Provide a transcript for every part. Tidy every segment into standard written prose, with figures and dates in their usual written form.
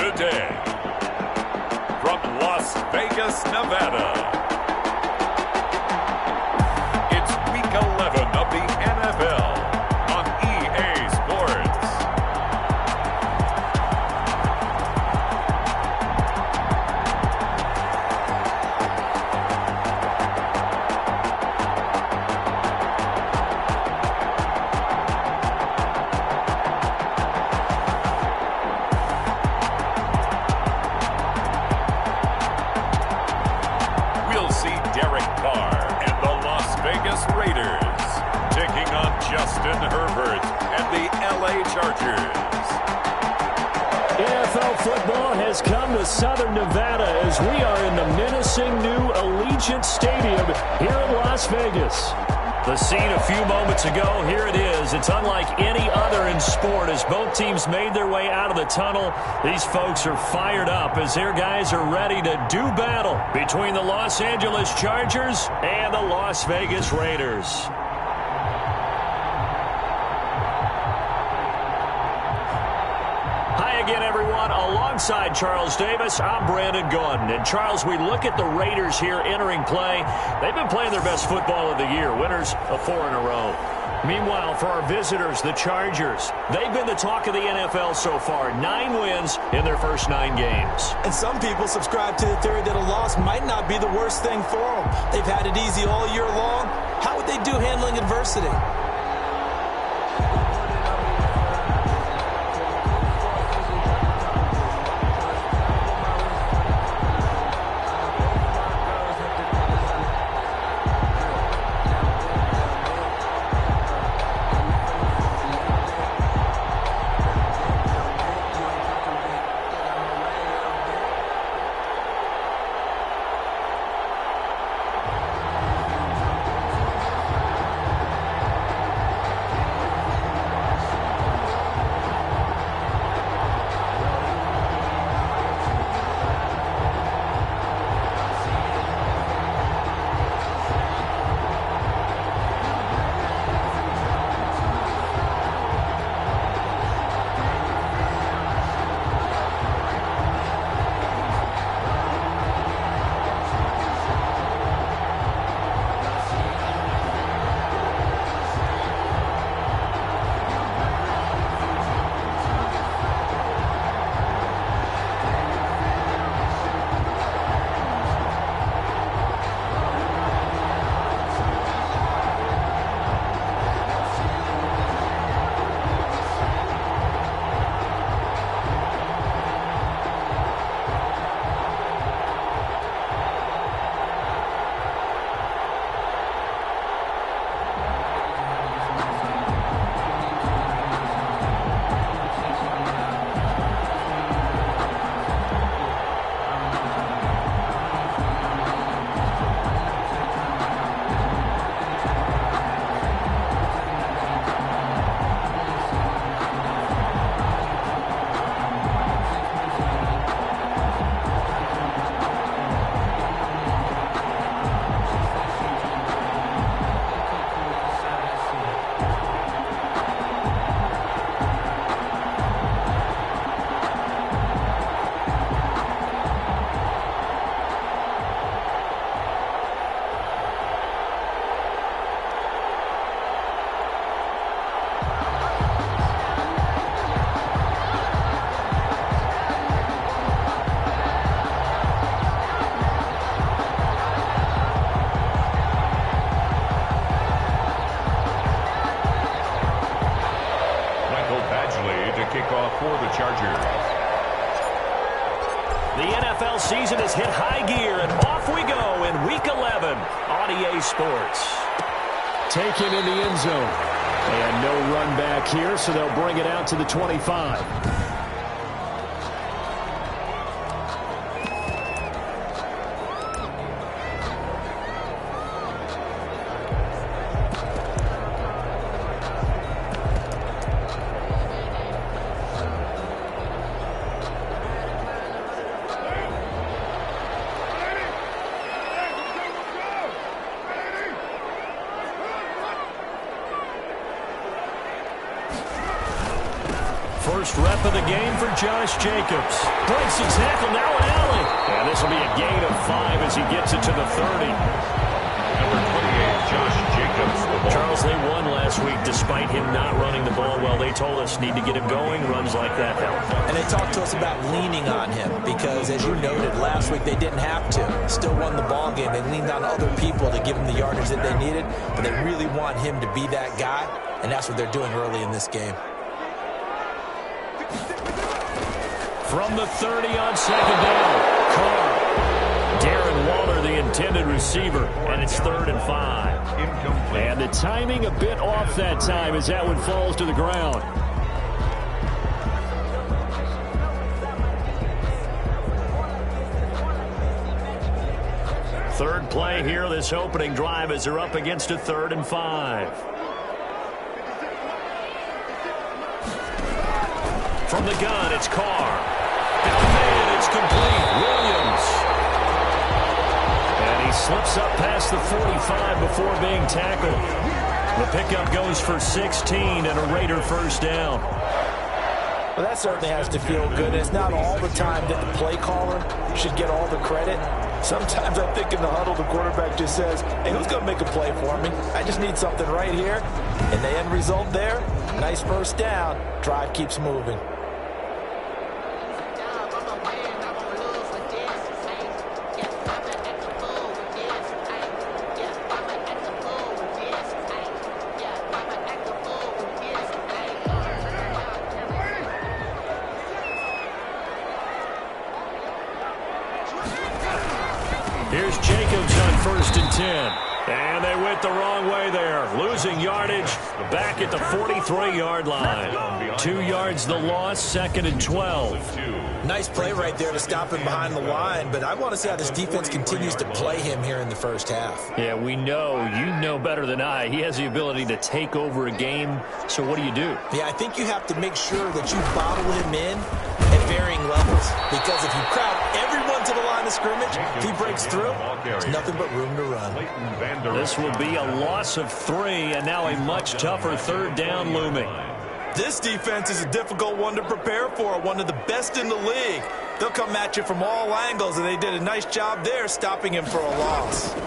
today. From Las Vegas, Nevada, it's Week 11 of the NFL on EA Sports. Raiders taking on Justin Herbert and the LA Chargers. NFL football has come to Southern Nevada as we are in the menacing new Allegiant Stadium here in Las Vegas. The scene a few moments ago, here it is. It's unlike any other in sport as both teams made their way out of the tunnel. These folks are fired up as their guys are ready to do battle between the Los Angeles Chargers and the Las Vegas Raiders. Again, everyone, alongside Charles Davis, I'm Brandon Gaudin. And, Charles, we look at the Raiders here entering play. They've been playing their best football of the year, winners of 4 in a row. Meanwhile, for our visitors, the Chargers, they've been the talk of the NFL so far. 9 wins in their first 9 games. And some people subscribe to the theory that a loss might not be the worst thing for them. They've had it easy all year long. How would they do handling adversity? For the Chargers. The NFL season has hit high gear, and off we go in Week 11 on EA Sports. Taken in the end zone. And no run back here, so they'll bring it out to the 25. first rep of the game for Josh Jacobs. Breaks the tackle, now an alley. And this will be a gain of 5 as he gets it to the 30. Number 28, Josh Jacobs. Charles, they won last week despite him not running the ball well. They told us need to get him going. Runs like that help. And they talked to us about leaning on him because, as you noted, last week they didn't have to. Still won the ball game. They leaned on other people to give them the yardage that they needed, but they really want him to be that guy, and that's what they're doing early in this game. From the 30 on second down, Carr. Darren Waller, the intended receiver, and it's 3rd and 5. Incomplete. And the timing a bit off that time as that one falls to the ground. Third play here, this opening drive, as they're up against a 3rd and 5. From the gun, it's Carr. And it's complete. Williams. And he slips up past the 45 before being tackled. The pickup goes for 16 and a Raider first down. Well, that certainly has to feel good. It's not all the time that the play caller should get all the credit. Sometimes I think in the huddle, the quarterback just says, hey, who's going to make a play for me? I just need something right here. And the end result there, nice first down. Drive keeps moving. Here's Jacobs on 1st and 10. And they went the wrong way there. Losing yardage back at the 43-yard line. 2 yards the loss, 2nd and 12. Nice play right there to stop him behind the line, but I want to see how this defense continues to play him here in the first half. Yeah, we know. You know better than I. He has the ability to take over a game, so what do you do? Yeah, I think you have to make sure that you bottle him in at varying levels, because if you crowd everyone to the line of scrimmage, if he breaks through, there's nothing but room to run. This will be a loss of 3, and now a much tougher 3rd down looming. This defense is a difficult one to prepare for, one of the best in the league. They'll come at you from all angles, and they did a nice job there stopping him for a loss. The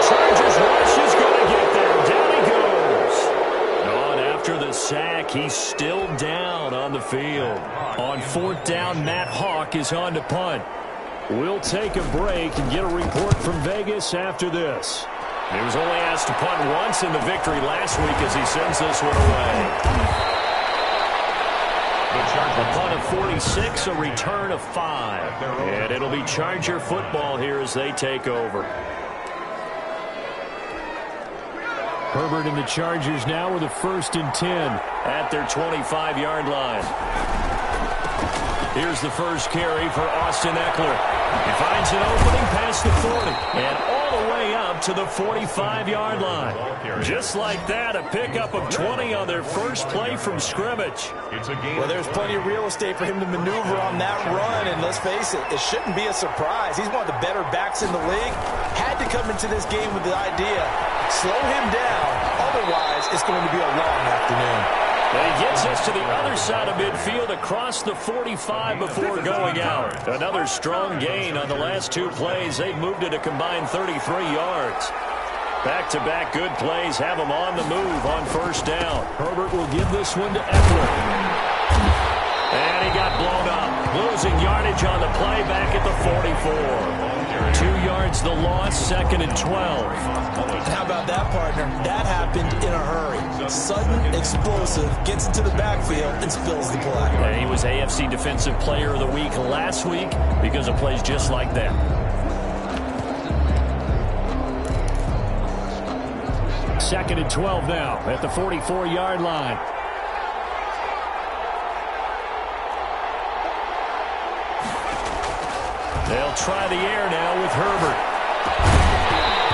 Chargers rush is going to get there. Down he goes. On after the sack, he's still down on the field. On 4th down, Matt Hawk is on to punt. We'll take a break and get a report from Vegas after this. He was only asked to punt once in the victory last week as he sends this one away. A punt of 46, a return of 5. And it'll be Charger football here as they take over. Herbert and the Chargers now with a 1st and 10 at their 25-yard line. Here's the first carry for Austin Eckler. He finds an opening past the 40 and all the way up to the 45-yard line. Just like that, a pickup of 20 on their first play from scrimmage. Well, there's plenty of real estate for him to maneuver on that run, and let's face it, it shouldn't be a surprise. He's one of the better backs in the league. Had to come into this game with the idea, slow him down, otherwise it's going to be a long afternoon. And he gets us to the other side of midfield across the 45 before going out. Another strong gain on the last 2 plays. They've moved it a combined 33 yards. Back-to-back good plays have them on the move on 1st down. Herbert will give this one to Eckler. And he got blown up. Losing yardage on the play back at the 44. 2 yards the loss, 2nd and 12. How about that, partner? That happened in a hurry. Sudden, explosive, gets into the backfield and spills the play. And he was AFC Defensive Player of the Week last week because of plays just like that. Second and 12 now at the 44-yard line. They'll try the air now with Herbert.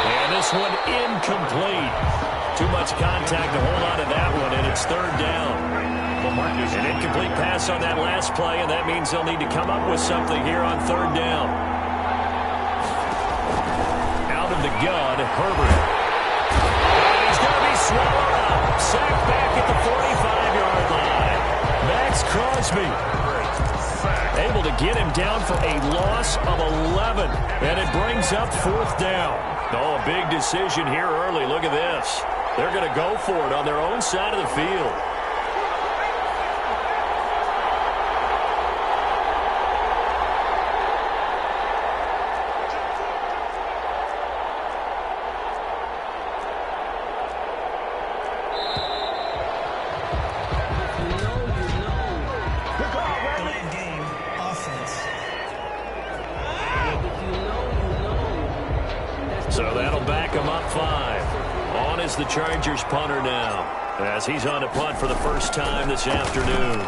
And this one incomplete. Too much contact to hold on to that one, and it's 3rd down. An incomplete pass on that last play, and that means they'll need to come up with something here on 3rd down. Out of the gun, Herbert. And he's going to be swallowed up. sacked back at the 45-yard line. Max Crosby able to get him down for a loss of 11. And it brings up 4th down. Oh, a big decision here early. Look at this. They're going to go for it on their own side of the field. So that'll back him up 5. On is the Chargers punter now, as he's on to punt for the first time this afternoon.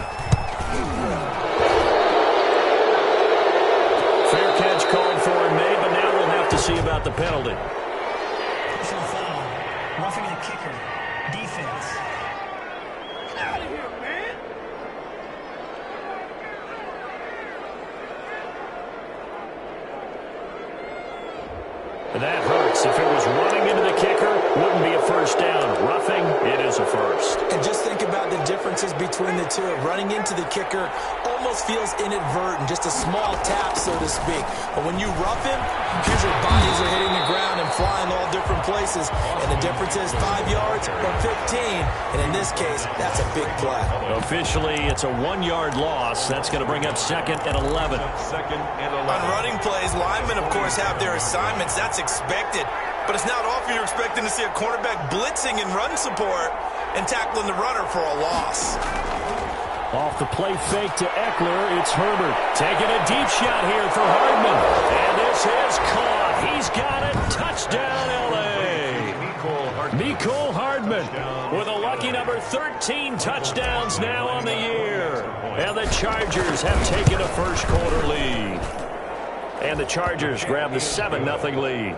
Fair catch called for and made, but now we'll have to see about the penalty. Personal foul. Roughing the kicker. Defense. Get out of here, man. And that hurts. If it was running into the kicker, wouldn't be a first down. Roughing, it is a first. And just think about the differences between the two. Running into the kicker almost feels inadvertent, just a small tap, so to speak. But when you rough him, usually bodies are hitting the ground and flying all different places. And the difference is 5 yards or 15. And in this case, that's a big play. Officially, it's a 1-yard loss. That's going to bring up 2nd and 11. On running plays, linemen, of course, have their assignments. That's expected. But it's not often you're expecting to see a cornerback blitzing in run support and tackling the runner for a loss. Off the play fake to Eckler, it's Herbert. Taking a deep shot here for Hardman. And this is caught. He's got it. Touchdown, L.A. Mecole Hardman with a lucky number 13 touchdowns now on the year. And the Chargers have taken a first-quarter lead. And the Chargers grab the 7-0 lead.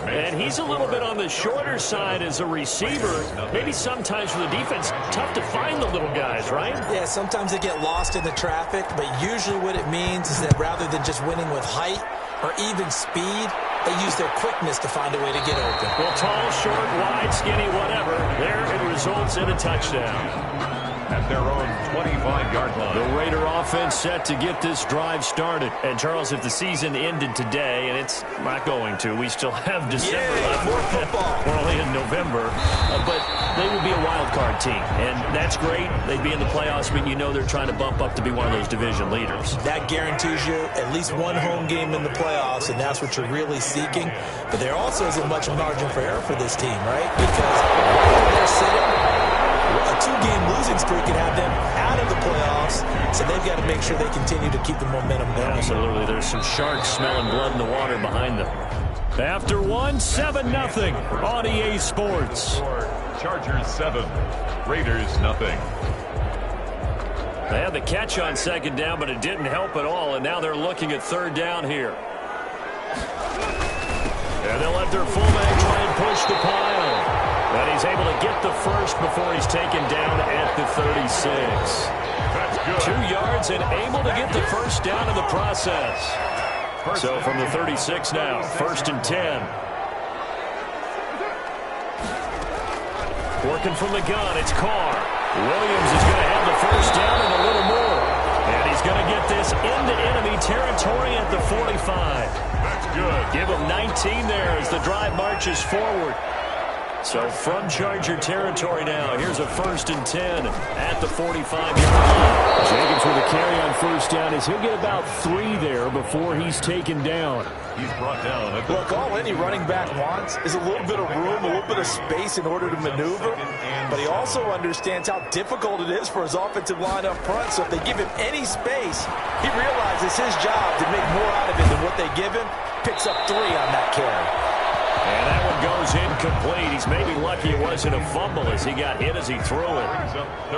And he's a little bit on the shorter side as a receiver. Maybe sometimes for the defense, tough to find the little guys, right? Yeah, sometimes they get lost in the traffic, but usually what it means is that rather than just winning with height or even speed, they use their quickness to find a way to get open. Well, tall, short, wide, skinny, whatever, there it results in a touchdown. At their own 25-yard line. The Raider offense set to get this drive started. And, Charles, if the season ended today, and it's not going to, we still have December left. More football. We're only in November. But they would be a wild card team. And that's great. They'd be in the playoffs, but you know they're trying to bump up to be one of those division leaders. That guarantees you at least one home game in the playoffs, and that's what you're really seeking. But there also isn't much margin for error for this team, right? Because they're sitting. A 2-game losing streak could have them out of the playoffs, so they've got to make sure they continue to keep the momentum going. Absolutely. There's some sharks smelling blood in the water behind them. After 7-0 on EA Sports. Chargers 7, Raiders nothing. They had the catch on 2nd down, but it didn't help at all, and now they're looking at 3rd down here. And they'll let their fullback try and push the pile. But he's able to get the first before he's taken down at the 36. That's good. 2 yards and able to get the first down in the process. So from the 36 now, 1st and 10. Working from the gun, it's Carr. Williams is going to have the first down and a little more. And he's going to get this into enemy territory at the 45. That's good. Give him 19 there as the drive marches forward. So from Charger territory now, here's a 1st and 10 at the 45-yard line. Jacobs with a carry on 1st down as he'll get about 3 there before he's taken down. He's brought down. Look, all any running back wants is a little bit of room, a little bit of space in order to maneuver. But he also understands how difficult it is for his offensive line up front. So if they give him any space, he realizes his job to make more out of it than what they give him. Picks up 3 on that carry. And that one goes incomplete. He's maybe lucky it wasn't a fumble as he got hit as he threw it.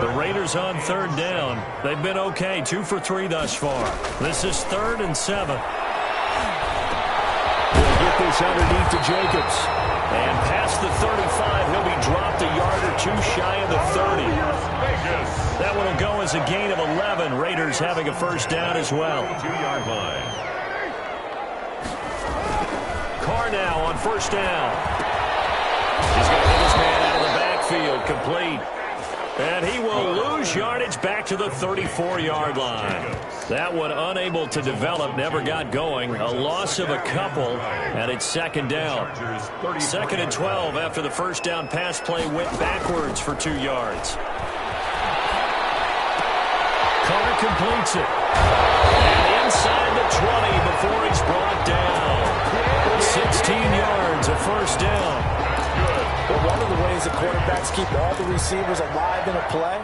The Raiders on 3rd down. They've been okay, 2 for 3 thus far. This is 3rd and 7. We'll get this underneath to Jacobs. And past the 35, he'll be dropped a yard or 2 shy of the 30. That one will go as a gain of 11. Raiders having a first down as well. 2-yard line. Carr now on 1st down. He's going to hit his man out of the field, complete. And he will lose yardage back to the 34-yard line. That one unable to develop, never got going. A loss of a couple, and it's second down. Second and 12 after the first down pass play went backwards for 2 yards. Carr completes it. And inside the 20 before he's brought down. 16 yards, a first down. Well, one of the ways the quarterbacks keep all the receivers alive in a play,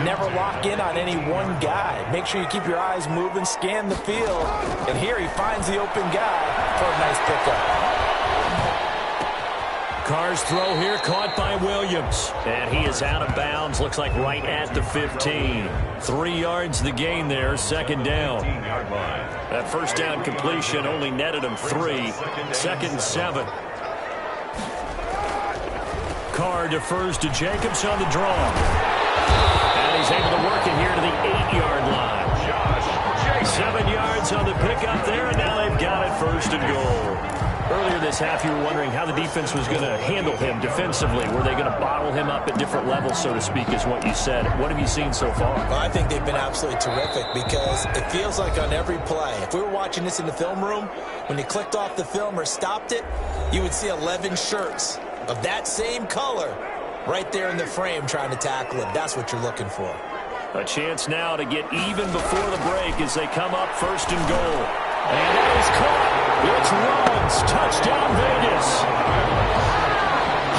never lock in on any one guy. Make sure you keep your eyes moving, scan the field, and here he finds the open guy for a nice pickup. Carr's throw here caught by Williams. And he is out of bounds, looks like right at the 15. 3 yards the gain there, second down. That first down completion only netted him 3. Second and 7. Carr defers to Jacobs on the draw. And he's able to work it here to the 8-yard line. 7 yards on the pickup there, and now they've got it first and goal. Earlier this half, you were wondering how the defense was going to handle him defensively. Were they going to bottle him up at different levels, so to speak, is what you said. What have you seen so far? Well, I think they've been absolutely terrific because it feels like on every play, if we were watching this in the film room, when you clicked off the film or stopped it, you would see 11 shirts of that same color right there in the frame trying to tackle him. That's what you're looking for. A chance now to get even before the break as they come up first and goal. And it is caught. It's Ruggs. Touchdown, Vegas.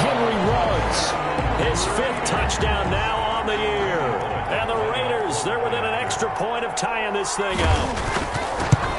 Henry Ruggs. His 5th touchdown now on the year. And the Raiders, they're within an extra point of tying this thing up.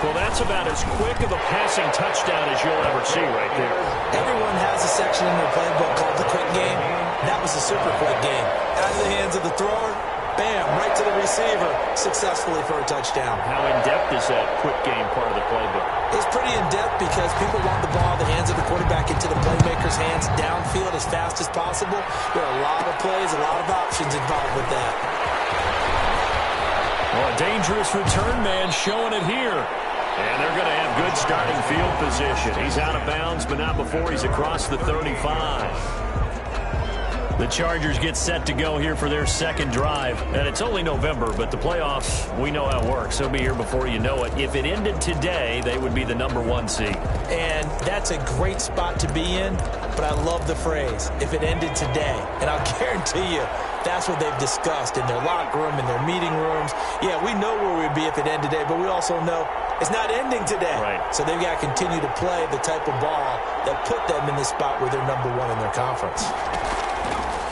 Well, that's about as quick of a passing touchdown as you'll ever see right there. Everyone has a section in their playbook called the quick game. That was a super quick game. Out of the hands of the thrower, bam, right to the receiver, successfully for a touchdown. How in-depth is that quick game part of the playbook? It's pretty in-depth because people want the ball in the hands of the quarterback into the playmaker's hands downfield as fast as possible. There are a lot of plays, a lot of options involved with that. Well, a dangerous return man showing it here. And they're going to have good starting field position. He's out of bounds, but not before he's across the 35. The Chargers get set to go here for their second drive. And it's only November, but the playoffs, we know how it works. They'll be here before you know it. If it ended today, they would be the #1 seed. And that's a great spot to be in, but I love the phrase, if it ended today. And I'll guarantee you, that's what they've discussed in their locker room, in their meeting rooms. Yeah, we know where we'd be if it ended today, but we also know it's not ending today. Right. So they've got to continue to play the type of ball that put them in the spot where they're #1 in their conference.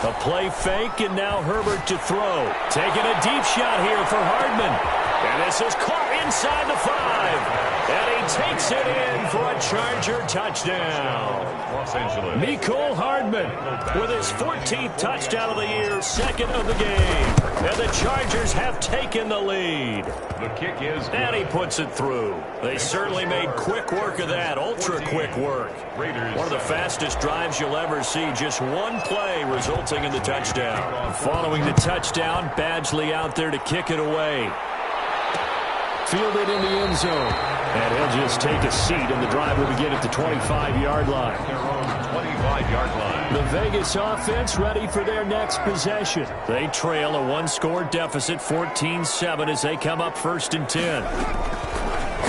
A play fake, and now Herbert to throw. Taking a deep shot here for Hardman. And this is caught inside the 5. And he takes it in for a Charger touchdown. Los Angeles. Mecole Hardman with his 14th touchdown of the year, second of the game. And the Chargers have taken the lead. The kick is good. And he puts it through. They certainly made quick work of that, ultra-quick work. Raiders. One of the fastest drives you'll ever see, just one play resulting in the touchdown. Following the touchdown, Badgley out there to kick it away. Fielded in the end zone. And he'll just take a seat, and the drive will begin at the 25-yard line. Their own 25-yard line. The Vegas offense ready for their next possession. They trail a one-score deficit, 14-7, as they come up first and 10.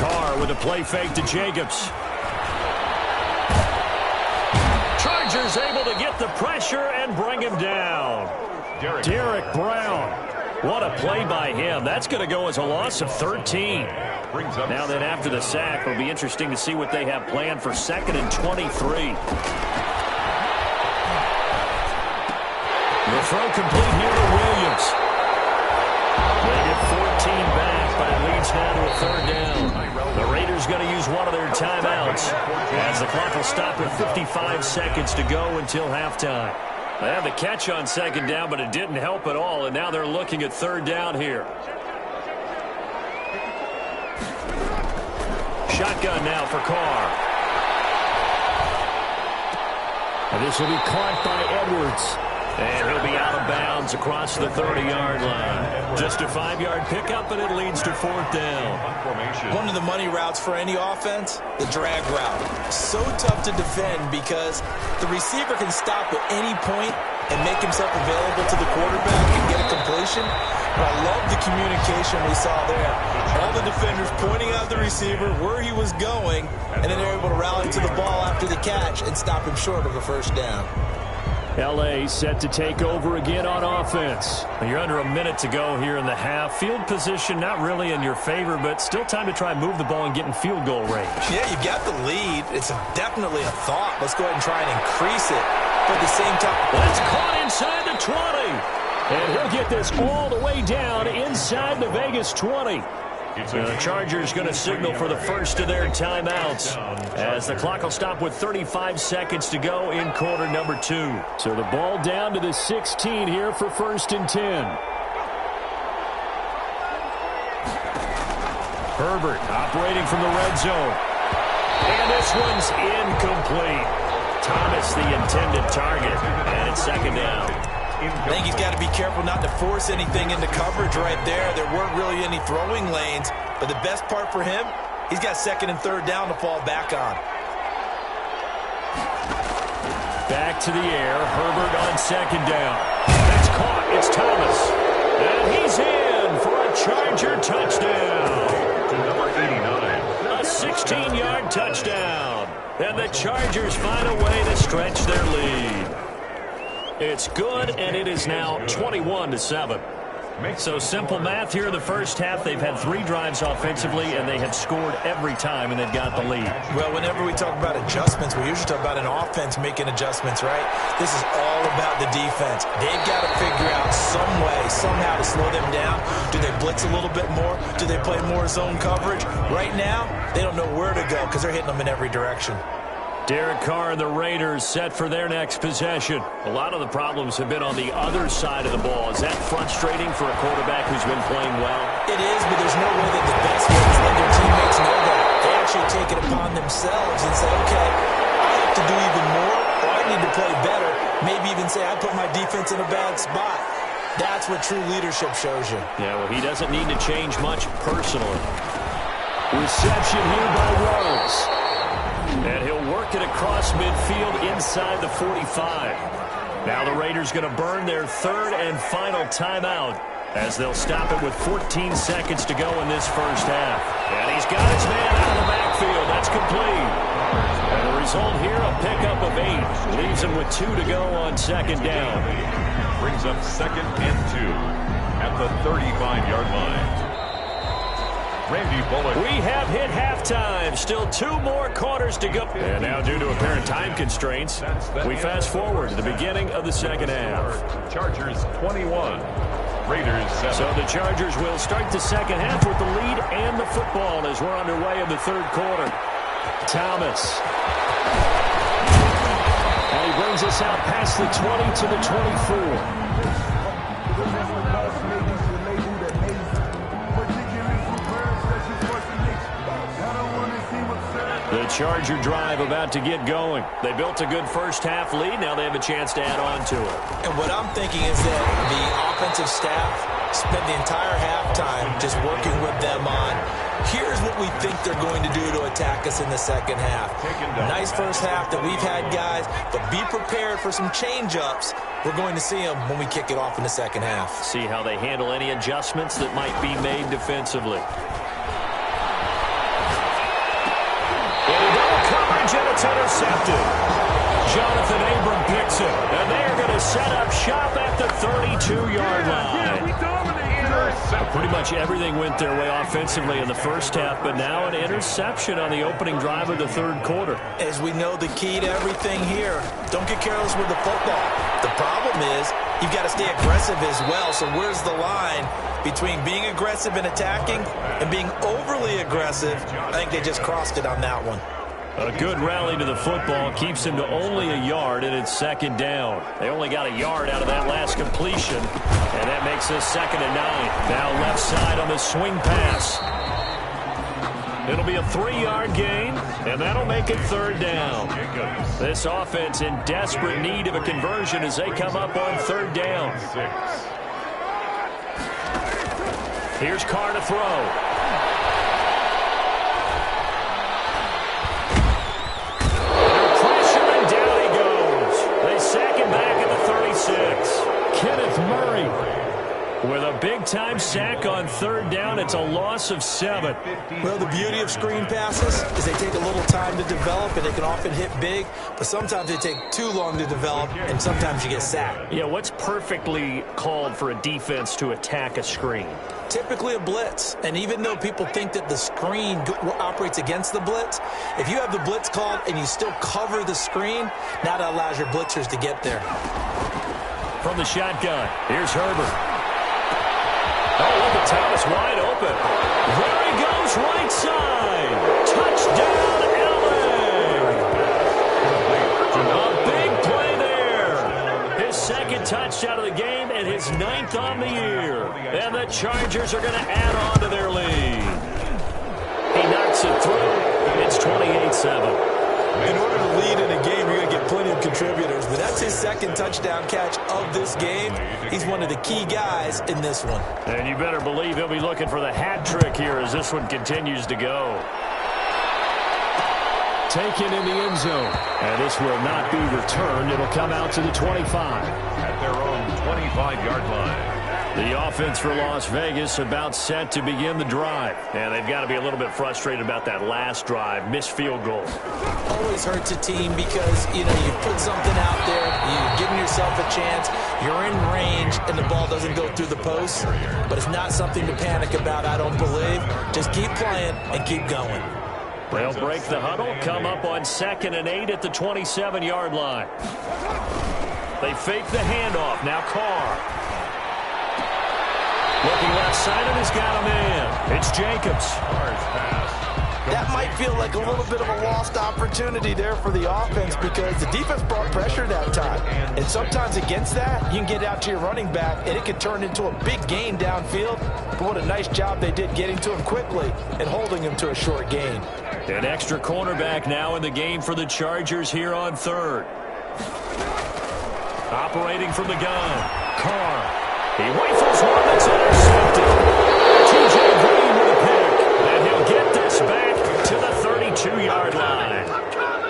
Carr with a play fake to Jacobs. Chargers able to get the pressure and bring him down. Derek Brown. What a play by him. That's going to go as a loss of 13. Now then, after the sack, it'll be interesting to see what they have planned for second and 23. The throw complete here to Williams. They get 14 back, but it leads now to a third down. The Raiders going to use one of their timeouts as the clock will stop at 55 seconds to go until halftime. They had the catch on second down, but it didn't help at all, and now they're looking at third down here. Shotgun now for Carr. And this will be caught by Edwards. And he'll be out of bounds across the 30-yard line. Just a 5-yard pickup, and it leads to fourth down. One of the money routes for any offense, the drag route. So tough to defend because the receiver can stop at any point and make himself available to the quarterback and get a completion. But I love the communication we saw there. All the defenders pointing out the receiver, where he was going, and then they're able to rally to the ball after the catch and stop him short of a first down. L.A. set to take over again on offense. You're under a minute to go here in the half. Field position not really in your favor, but still time to try and move the ball and get in field goal range. Yeah, you've got the lead. It's definitely a thought. Let's go ahead and try and increase it. But at the same time, that's caught inside the 20. And he'll get this all the way down inside the Vegas 20. The Chargers going to signal for the first of their timeouts as the clock will stop with 35 seconds to go in quarter number 2. So the ball down to the 16 here for 1st and 10. Herbert operating from the red zone. And this one's incomplete. Thomas the intended target, and it's 2nd down. I think he's got to be careful not to force anything into coverage right there. There weren't really any throwing lanes, but the best part for him, he's got 2nd and 3rd down to fall back on. Back to the air. Herbert on 2nd down. That's caught. It's Thomas. And he's in for a Charger touchdown. To number 89. A 16-yard touchdown. And the Chargers find a way to stretch their lead. It's good, and it is now 21-7. So simple math here in the first half. They've had 3 drives offensively, and they have scored every time, and they've got the lead. Well, whenever we talk about adjustments, we usually talk about an offense making adjustments, right? This is all about the defense. They've got to figure out some way, somehow to slow them down. Do they blitz a little bit more? Do they play more zone coverage? Right now, they don't know where to go because they're hitting them in every direction. Derek Carr and the Raiders set for their next possession. A lot of the problems have been on the other side of the ball. Is that frustrating for a quarterback who's been playing well? It is, but there's no way that the best ones let their teammates know that. They actually take it upon themselves and say, okay, I have to do even more, or I need to play better. Maybe even say, I put my defense in a bad spot. That's what true leadership shows you. Yeah, well, he doesn't need to change much personally. Reception here by Rhodes. And he'll work it across midfield inside the 45. Now the Raiders going to burn their 3rd and final timeout as they'll stop it with 14 seconds to go in this first half. And he's got his man out of the backfield. That's complete. And the result here, a pickup of 8. Leaves him with 2 to go on 2nd down. Brings up 2nd and 2 at the 35-yard line. Randy Bullock. We have hit halftime. Still 2 more quarters to go. And now due to apparent time constraints, we fast forward to the beginning of the 2nd half. Chargers 21. Raiders 7. So the Chargers will start the 2nd half with the lead and the football as we're underway in the 3rd quarter. Thomas. And he brings us out past the 20 to the 24. The Charger drive about to get going. They built a good first half lead. Now they have a chance to add on to it. And what I'm thinking is that the offensive staff spent the entire halftime just working with them on, here's what we think they're going to do to attack us in the 2nd half. Nice first half that we've had, guys, but be prepared for some change-ups. We're going to see them when we kick it off in the 2nd half. See how they handle any adjustments that might be made defensively. And it's intercepted. Jonathan Abram picks it, and they are going to set up shop at the 32-yard line. Pretty much everything went their way offensively in the first half, but now an interception on the opening drive of the 3rd quarter. As we know, the key to everything here, don't get careless with the football. The problem is you've got to stay aggressive as well, so where's the line between being aggressive and attacking and being overly aggressive? I think they just crossed it on that one. A good rally to the football keeps him to only a yard, and it's 2nd down. They only got a yard out of that last completion, and that makes us 2nd and 9. Now left side on the swing pass. It'll be a 3-yard gain, and that'll make it 3rd down. This offense in desperate need of a conversion as they come up on 3rd down. Here's Carr to throw. Sack him back at the 36. Murray with a big-time sack on third down. It's a loss of 7. Well, the beauty of screen passes is they take a little time to develop, and they can often hit big, but sometimes they take too long to develop, and sometimes you get sacked. Yeah, what's perfectly called for a defense to attack a screen? Typically a blitz, and even though people think that the screen operates against the blitz, if you have the blitz called and you still cover the screen, now that allows your blitzers to get there. From the shotgun, here's Herbert. Oh, look at Thomas wide open. There he goes, right side. Touchdown, LA. A big play there. His second touchdown of the game and his 9th on the year. And the Chargers are going to add on to their lead. He knocks it through. It's 28-7. In order to lead in a game, you're going to get plenty of contributors, but that's his second touchdown catch of this game. He's one of the key guys in this one. And you better believe he'll be looking for the hat trick here as this one continues to go. Taken in the end zone. And this will not be returned. It'll come out to the 25. At their own 25-yard line. The offense for Las Vegas about set to begin the drive. And they've got to be a little bit frustrated about that last drive. Missed field goal. Always hurts a team because, you put something out there, you're giving yourself a chance, you're in range, and the ball doesn't go through the post. But it's not something to panic about, I don't believe. Just keep playing and keep going. They'll break the huddle, come up on 2nd and 8 at the 27-yard line. They fake the handoff. Now Carr. Looking left side, and he's got a man. It's Jacobs. That might feel like a little bit of a lost opportunity there for the offense because the defense brought pressure that time. And sometimes against that, you can get out to your running back, and it can turn into a big gain downfield. But what a nice job they did getting to him quickly and holding him to a short gain. An extra cornerback now in the game for the Chargers here on 3rd. Operating from the gun. Carr. He rifles one that's intercepted. T.J. Green with a pick. And he'll get this back to the 32-yard line.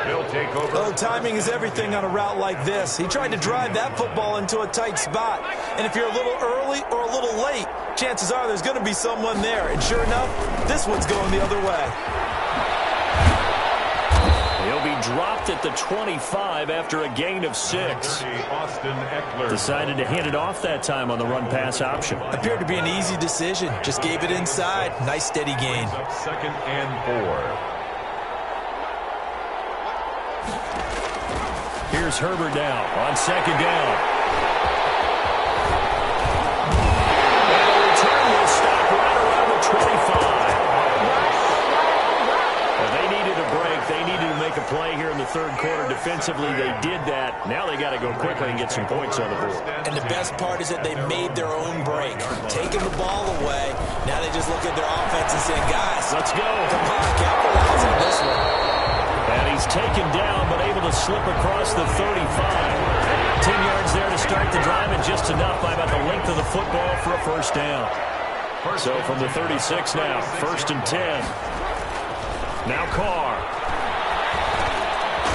He'll take over. Oh, timing is everything on a route like this. He tried to drive that football into a tight spot. And if you're a little early or a little late, chances are there's going to be someone there. And sure enough, this one's going the other way. He'll be dropped at the 25 after a gain of 6. Decided to hand it off that time on the run-pass option. Appeared to be an easy decision. Just gave it inside. Nice steady gain. 2nd and 4. Here's Herbert now on 2nd down. And the return will stop right around the 25. They needed a break. They needed to make a play here in the 3rd quarter. Defensively, they did that. Now they got to go quickly and get some points on the board. And the best part is that they made their own break. Taking the ball away. Now they just look at their offense and say, guys, let's go. Come on, capitalize on this one. And he's taken down, but able to slip across the 35. 10 yards there to start the drive, and just enough by about the length of the football for a first down. So from the 36 now, 1st and 10. Now Carr.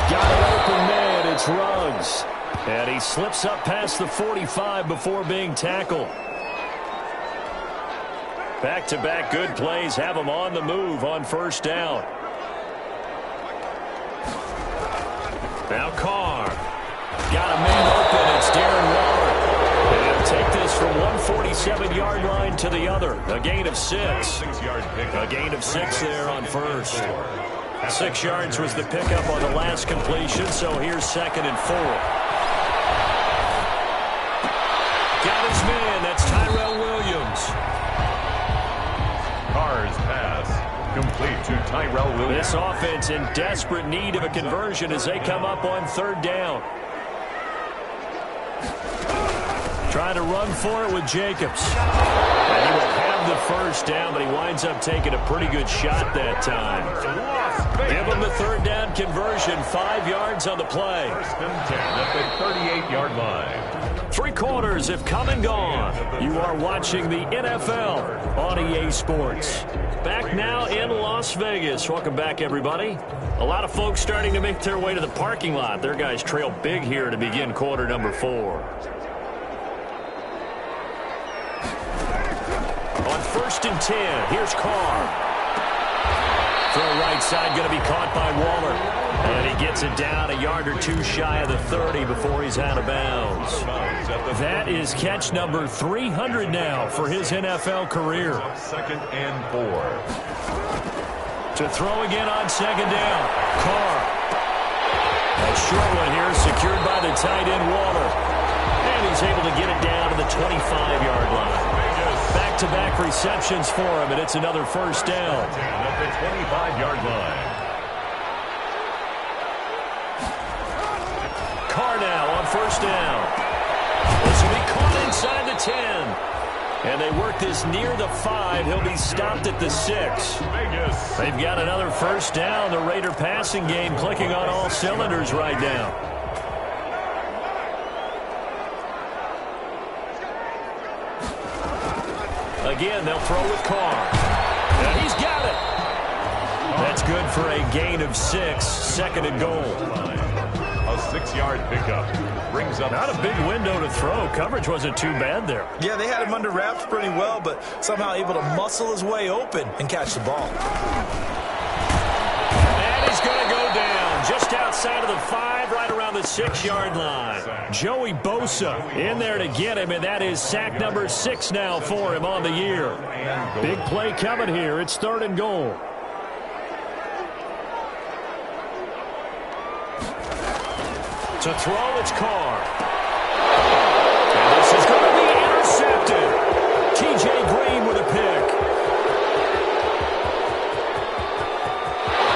Got an open man. It's Ruggs. And he slips up past the 45 before being tackled. Back-to-back good plays have him on the move on 1st down. Now Carr. Got a man open. It's Darren Waller. And he'll take this from one 47-yard line to the other. A gain of 6. A gain of 6 there on 1st. 6 yards was the pickup on the last completion, so here's 2nd and 4. Got his man. That's Tyrell Williams. Carr's pass complete to Tyrell Williams. This offense in desperate need of a conversion as they come up on 3rd down. Trying to run for it with Jacobs. And he will have the 1st down, but he winds up taking a pretty good shot that time. Give him the 3rd down conversion. 5 yards on the play. 1st and 10 at the 38-yard line. 3 quarters have come and gone. You are watching the NFL on EA Sports. Back now in Las Vegas. Welcome back, everybody. A lot of folks starting to make their way to the parking lot. Their guys trail big here to begin quarter number 4. first and 10. Here's Carr. Throw right side going to be caught by Waller. And he gets it down a yard or two shy of the 30 before he's out of bounds. That is catch number 300 now for his NFL career. Second and 4. To throw again on second down. Carr. A short one here secured by the tight end Waller. And he's able to get it down to the 25-yard line. Back-to-back receptions for him, and it's another first down. At the 25-yard line. Carr now on first down. This will be caught inside the 10. And they work this near the 5. He'll be stopped at the 6. They've got another first down. The Raider passing game clicking on all cylinders right now. Again, they'll throw with Carr. And he's got it. That's good for a gain of 6. Second and goal. A 6-yard pickup. Brings up. Not a big window to throw. Coverage wasn't too bad there. Yeah, they had him under wraps pretty well, but somehow able to muscle his way open and catch the ball. And he's going to go down just outside of the 5, right around the 6-yard line. Joey Bosa in there to get him, and that is sack number 6 now for him on the year. Big play coming here. It's third and goal. To throw, it's Carr. And this is going to be intercepted. T.J. Green with a pick.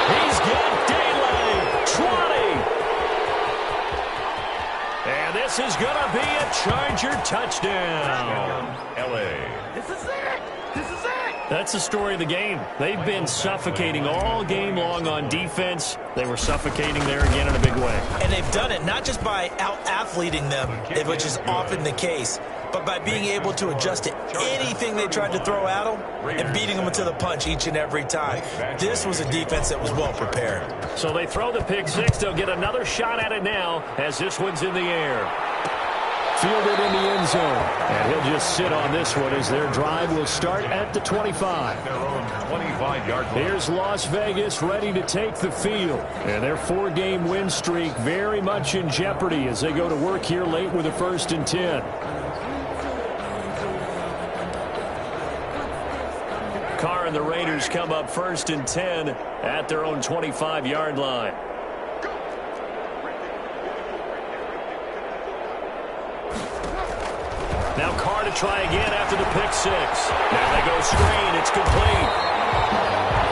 He's got daylight. 20. And this is going to be a Charger touchdown. L.A. This is it. This is it. That's the story of the game. They've been suffocating all game long on defense. They were suffocating there again in a big way. And they've done it not just by out-athleting them, which is often the case, but by being able to adjust to anything they tried to throw at them and beating them to the punch each and every time. This was a defense that was well prepared. So they throw the pick 6. They'll get another shot at it now as this one's in the air. Fielded in the end zone. And he'll just sit on this one as their drive will start at the 25. Their own 25-yard line. Here's Las Vegas ready to take the field. And their 4-game win streak very much in jeopardy as they go to work here late with a first and 10. Carr and the Raiders come up first and 10 at their own 25-yard line. Now Carr to try again after the pick 6. Now they go screen. It's complete.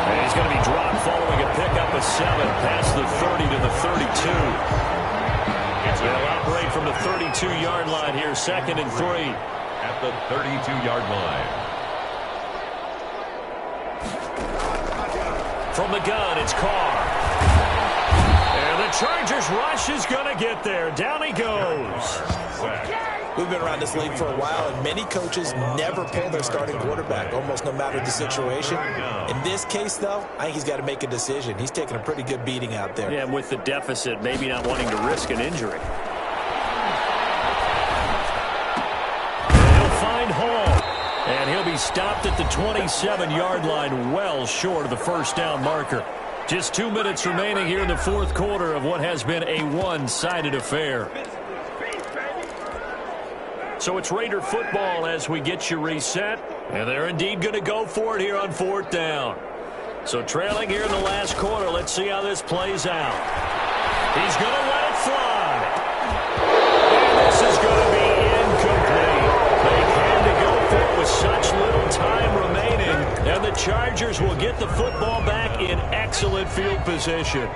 And he's going to be dropped following a pickup of 7 past the 30 to the 32. They'll operate from the 32-yard line here, second and 3. At the 32-yard line. From the gun, it's Carr. And the Chargers rush is going to get there. Down he goes. We've been around this league for a while, and many coaches never pull their starting quarterback, almost no matter the situation. In this case, though, I think he's got to make a decision. He's taking a pretty good beating out there. Yeah, and with the deficit, maybe not wanting to risk an injury. He'll find Hall, and he'll be stopped at the 27-yard line, well short of the first down marker. Just 2 minutes remaining here in the fourth quarter of what has been a one-sided affair. So it's Raider football as we get you reset. And they're indeed going to go for it here on fourth down. So trailing here in the last quarter, let's see how this plays out. He's going to let it fly. And this is going to be incomplete. They had to go for it with such little time remaining. And the Chargers will get the football back in excellent field position.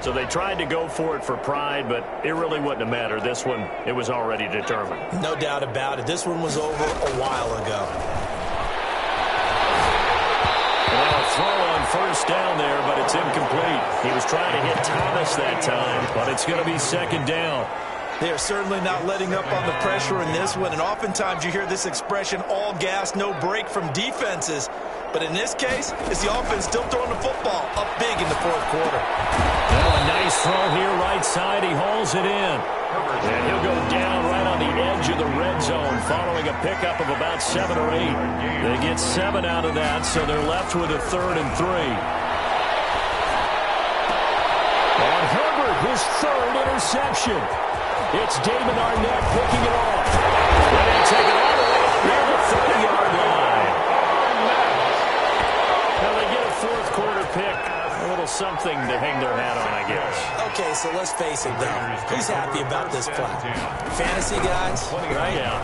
So they tried to go for it for pride, but it really wouldn't have mattered. This one, it was already determined. No doubt about it. This one was over a while ago. Now a throw on first down there, but it's incomplete. He was trying to hit Thomas that time, but it's going to be second down. They are certainly not letting up on the pressure in this one, and oftentimes you hear this expression, all gas, no break from defenses. But in this case, it's the offense still throwing the football up big in the fourth quarter. Now a nice throw here right side. He hauls it in. And he'll go down right on the edge of the red zone following a pickup of about 7 or 8. They get 7 out of that, so they're left with a 3rd and 3. On Herbert, his 3rd interception. It's David Arnett picking it off. And they take it all the way near the 30-yard line. Now they get a 4th quarter pick. A little something to hang their hat on, I guess. Okay, so let's face it, though. Who's happy about this play? Fantasy guys, right? Yeah.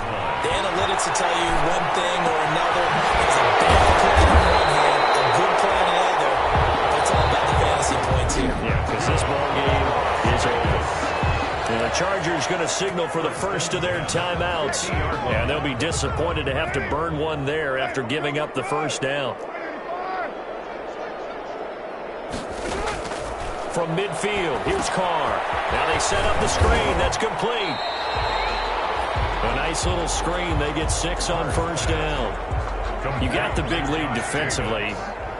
The analytics will tell you one thing or another. There's a bad play on one hand, a good play on the other. But it's all about the fantasy points here. Yeah, because this ball game is over. And the Chargers going to signal for the first of their timeouts. And they'll be disappointed to have to burn one there after giving up the first down. From midfield, here's Carr. Now they set up the screen. That's complete. A nice little screen. They get 6 on first down. You got the big lead defensively.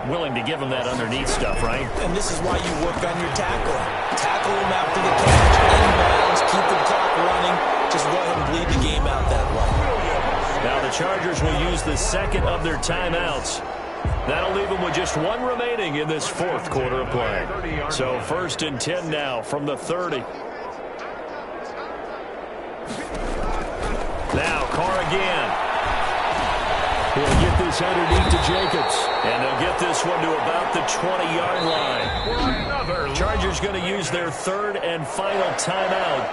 Willing to give them that underneath stuff, right? And this is why you work on your tackling. Tackle them after the catch, inbounds, keep the clock running. Just go ahead and bleed the game out that way. Now the Chargers will use the 2nd of their timeouts. That'll leave them with just 1 remaining in this 4th quarter of play. So 1st and 10 now from the 30. Now Carr again. He'll get this underneath to Jacobs. And they'll get this one to about the 20-yard line. Chargers going to use their 3rd and final timeout.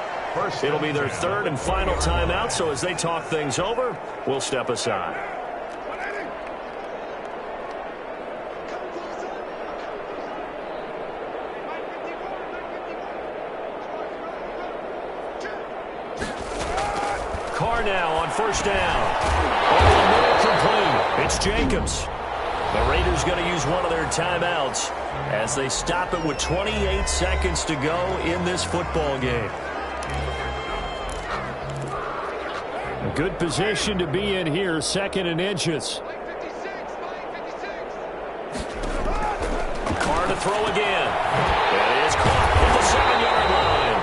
It'll be their 3rd and final timeout, so as they talk things over, we'll step aside. Carr now on first down. Over the middle, complete. It's Jacobs. The Raiders going to use one of their timeouts as they stop it with 28 seconds to go in this football game. A good position to be in here, 2nd and inches. Carr to throw again. It is caught at the 7-yard line.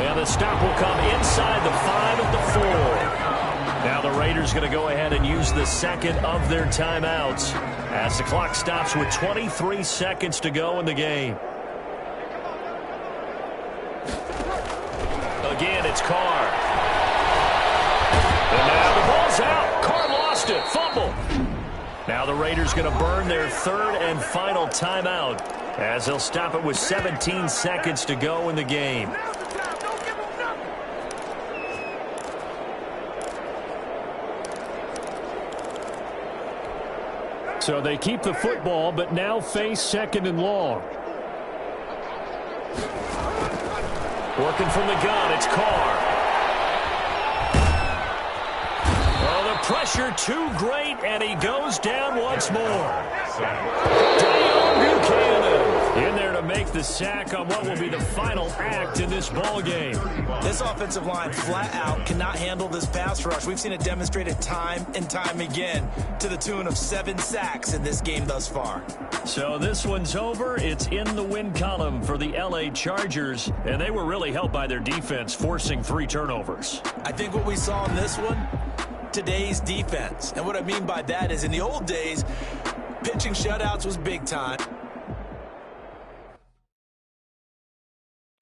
And the stop will come inside the 5 at the 4. Now the Raiders going to go ahead and use the 2nd of their timeouts as the clock stops with 23 seconds to go in the game. Again, it's Carr. And now the ball's out. Carr lost it. Fumble. Now the Raiders going to burn their 3rd and final timeout as they'll stop it with 17 seconds to go in the game. So they keep the football, but now face 2nd and long. Working from the gun, it's Carr. Oh, the pressure too great, and he goes down once more. In there to make the sack on what will be the final act in this ball game. This offensive line flat out cannot handle this pass rush. We've seen it demonstrated time and time again to the tune of 7 sacks in this game thus far. So this one's over. It's in the win column for the LA Chargers, and they were really helped by their defense forcing 3 turnovers. I think what we saw in this one, today's defense. And what I mean by that is in the old days, pitching shutouts was big time.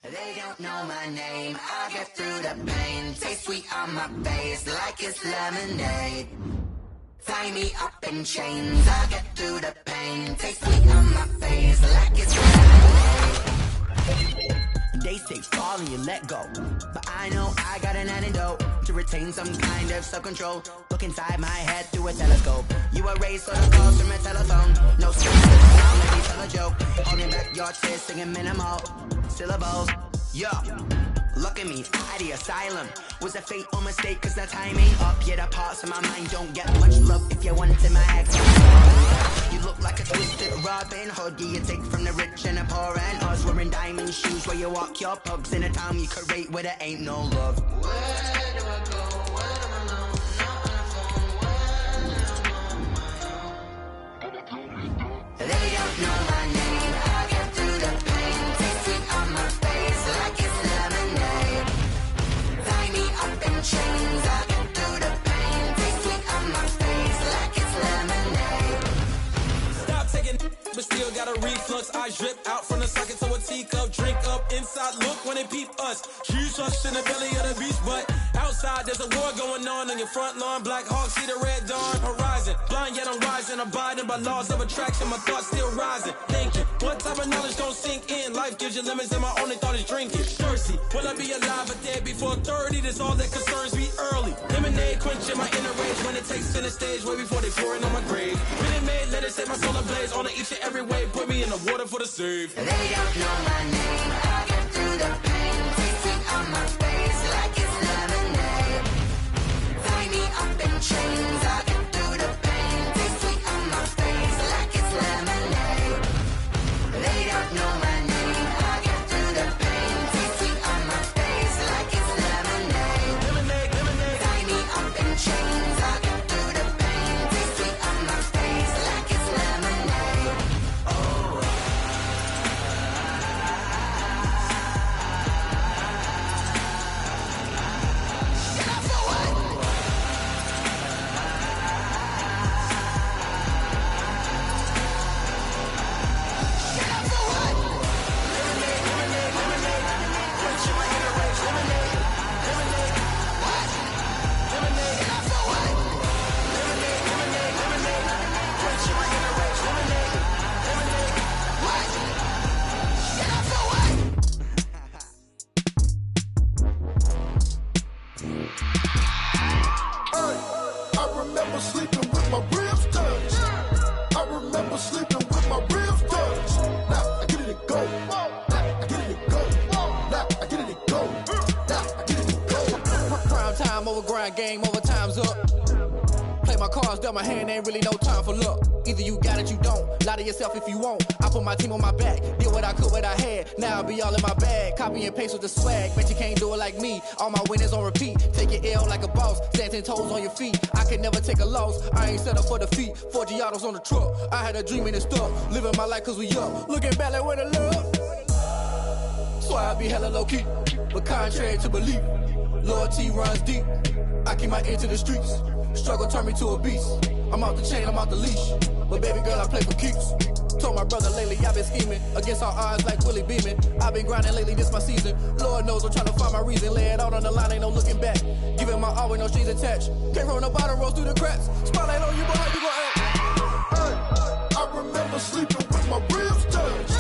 They don't know my name, I get through the pain. Taste sweet on my face like it's lemonade. Tie me up in chains, I get through the pain. Taste sweet on my face like it's lemonade. They say fall and you let go, but I know I got an antidote to retain some kind of self-control. Look inside my head through a telescope. You erase all the calls from a telephone. No stress, I'll maybe tell a joke. Holding back your tears, singing minimal syllables. Yo, look at me, at the asylum. Was a fate or mistake, cause the time ain't up. Yeah, the parts of my mind don't get much love. If you wanted my ex, you look like a twisted Robin Hood. Yeah, you take from the rich and the poor, and us wearing diamond shoes where you walk your pugs in a town you create where there ain't no love. Where do I go? Where am I alone? Not on the phone. They don't know my name. I get through the pain. Taste sweet on my face like it's lemonade. but still got a reflux. I drip out from the socket to a teacup. Drink up inside, look when they peep us. Choose us in the belly of the beast, but outside there's a war going on your front lawn. Black Hawk, see the red dawn horizon. Blind yet I'm rising, abiding by laws of attraction. My thoughts still rising, thinking, what type of knowledge don't sink in? Life gives you limits and my only thought is drinking. Thirsty, will I be alive or dead before 30? That's all that concerns me early. Lemonade quenching my inner rage when it takes center stage way before they pour it on my grave. Minute Maid, let it set my soul ablaze on each and every way. Put me in the water for the save. They don't know my name. I get through the pain, tasting on my face like it's lemonade. Tie me up in chains. I get through the pain, tasting on my face like it's lemonade. They don't know my name. I get through the pain, tasting on my face like it's lemonade. Lemonade, lemonade. Tie me up in chains. I get through the pain, tasting on my face like it's lemonade. I remember sleeping with my ribs touched. I remember sleeping with my ribs touched. Now I get it and go. Now I get it and go. Now I get it and go. Now I get it and go. Prime time over grind game, over time's up. Play my cards, dealt my hand, ain't really no time for luck. Either you got it, you don't. Lie to yourself if you won't. I put my team on my back, did what I could, what I had. Now I'll be all in my bag. Copy and paste with the swag. Bet you can't do it like me. All my winners on repeat. Take your L like a boss. Stand 10 toes on your feet. I can never take a loss. I ain't set up for defeat. 4 Giottos on the truck. I had a dream and it stuck. Living my life cause we up. Looking back like where the love. So I be hella low key. But contrary to belief, loyalty runs deep. I keep my ear to the streets. Struggle turned me to a beast. I'm out the chain, I'm out the leash. But baby girl, I play for keeps. Told my brother lately, I've been scheming against all odds like Willie Beeman. I've been grinding lately, this my season. Lord knows I'm trying to find my reason. Lay it out on the line, ain't no looking back. Giving my all with no strings attached. Came from the bottom, rose through the cracks. Spotlight on you, but how you gon' act? Hey, I remember sleeping with my ribs touched.